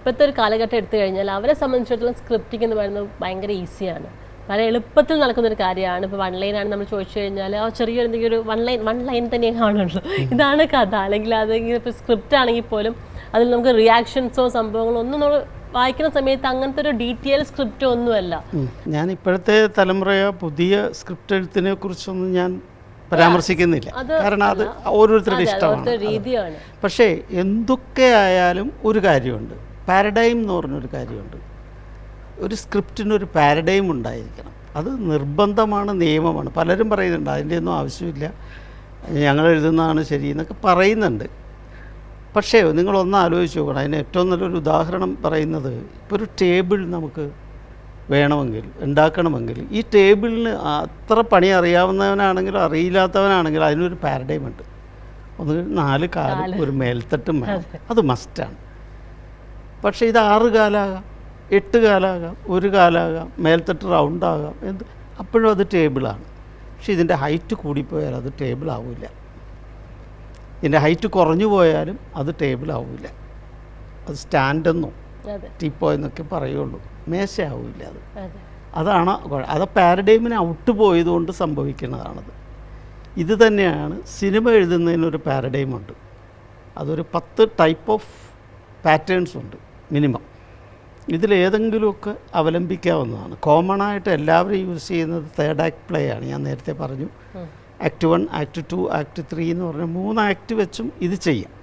ഇപ്പോഴത്തെ ഒരു കാലഘട്ടം എടുത്തു കഴിഞ്ഞാൽ അവരെ സംബന്ധിച്ചിടത്തോളം സ്ക്രിപ്റ്റിംഗ് എന്ന് പറയുന്നത് ഭയങ്കര ഈസിയാണ്, വളരെ എളുപ്പത്തിൽ നടക്കുന്നൊരു കാര്യമാണ്. ഇപ്പോൾ 1 ലൈനാണ് നമ്മൾ ചോദിച്ചു കഴിഞ്ഞാൽ ആ ചെറിയൊരു എന്തെങ്കിലും ഒരു 1 ലൈൻ തന്നെ കാണുള്ളൂ, ഇതാണ് കഥ. അല്ലെങ്കിൽ അതെങ്കിൽ ഇപ്പോൾ സ്ക്രിപ്റ്റ് ആണെങ്കിൽ പോലും അതിൽ നമുക്ക് റിയാക്ഷൻസോ സംഭവങ്ങളോ ഒന്നും നമ്മൾ വായിക്കുന്ന സമയത്ത് അങ്ങനത്തെ ഒരു ഡീറ്റെയിൽ സ്ക്രിപ്റ്റ് ഒന്നുമല്ല. ഞാൻ ഇപ്പോഴത്തെ തലമുറയോ പുതിയ സ്ക്രിപ്റ്റ് എഴുത്തിനെ കുറിച്ചൊന്നും ഞാൻ പരാമർശിക്കുന്നില്ല, കാരണം അത് ഓരോരുത്തരുടെ ഇഷ്ടമാണ്, രീതിയാണ്. പക്ഷേ എന്തൊക്കെ ആയാലും ഒരു കാര്യമുണ്ട്, പാരഡൈം എന്ന് പറഞ്ഞൊരു കാര്യമുണ്ട്. ഒരു സ്ക്രിപ്റ്റിനൊരു പാരഡൈം ഉണ്ടായിരിക്കണം, അത് നിർബന്ധമാണ്, നിയമമാണ്. പലരും പറയുന്നുണ്ട് അതിൻ്റെ ഒന്നും ആവശ്യമില്ല, ഞങ്ങൾ എഴുതുന്നതാണ് ശരി എന്നൊക്കെ പറയുന്നുണ്ട്. പക്ഷേ നിങ്ങളൊന്ന് ആലോചിച്ച് നോക്കണം, അതിന് ഏറ്റവും നല്ലൊരു ഉദാഹരണം പറയുന്നത്, ഇപ്പോൾ ഒരു ടേബിൾ നമുക്ക് വേണമെങ്കിൽ ഉണ്ടാക്കണമെങ്കിൽ ഈ ടേബിളിന് അത്ര പണി അറിയാവുന്നവനാണെങ്കിലും അറിയില്ലാത്തവനാണെങ്കിലും അതിനൊരു പാരഡൈം ഉണ്ട്. ഒന്ന് 4 കാലും ഒരു മേൽത്തട്ടും വേണം, അത് മസ്റ്റാണ്. പക്ഷേ ഇത് 6 കാലാകാം, 8 കാലാകാം, 1 കാലാകാം, മേൽത്തട്ട് റൗണ്ടാകാം, അപ്പോഴും അത് ടേബിളാണ്. പക്ഷെ ഇതിൻ്റെ ഹൈറ്റ് കൂടിപ്പോയാൽ അത് ടേബിൾ ആവില്ല, ഇതിൻ്റെ ഹൈറ്റ് കുറഞ്ഞു പോയാലും അത് ടേബിൾ ആവില്ല, അത് സ്റ്റാൻഡെന്നോ ടീപ്പോയെന്നൊക്കെ പറയുള്ളൂ, മേശയാവില്ല. അതാണ് അത് പാരഡൈമിന് ഔട്ട് പോയതുകൊണ്ട് സംഭവിക്കുന്നതാണത്. ഇത് തന്നെയാണ് സിനിമ എഴുതുന്നതിനൊരു പാരഡൈമുണ്ട്, അതൊരു 10 ടൈപ്പ് ഓഫ് പാറ്റേൺസ് ഉണ്ട് മിനിമം. ഇതിലേതെങ്കിലുമൊക്കെ അവലംബിക്കാവുന്നതാണ്. കോമൺ ആയിട്ട് എല്ലാവരും യൂസ് ചെയ്യുന്നത് 3rd ആക്ട് പ്ലേ ആണ്. ഞാൻ നേരത്തെ പറഞ്ഞു, ആക്ട് 1, ആക്ട് 2, ആക്ട് 3 എന്ന് പറഞ്ഞാൽ 3 ആക്ട് വെച്ചും ഇത് ചെയ്യാം.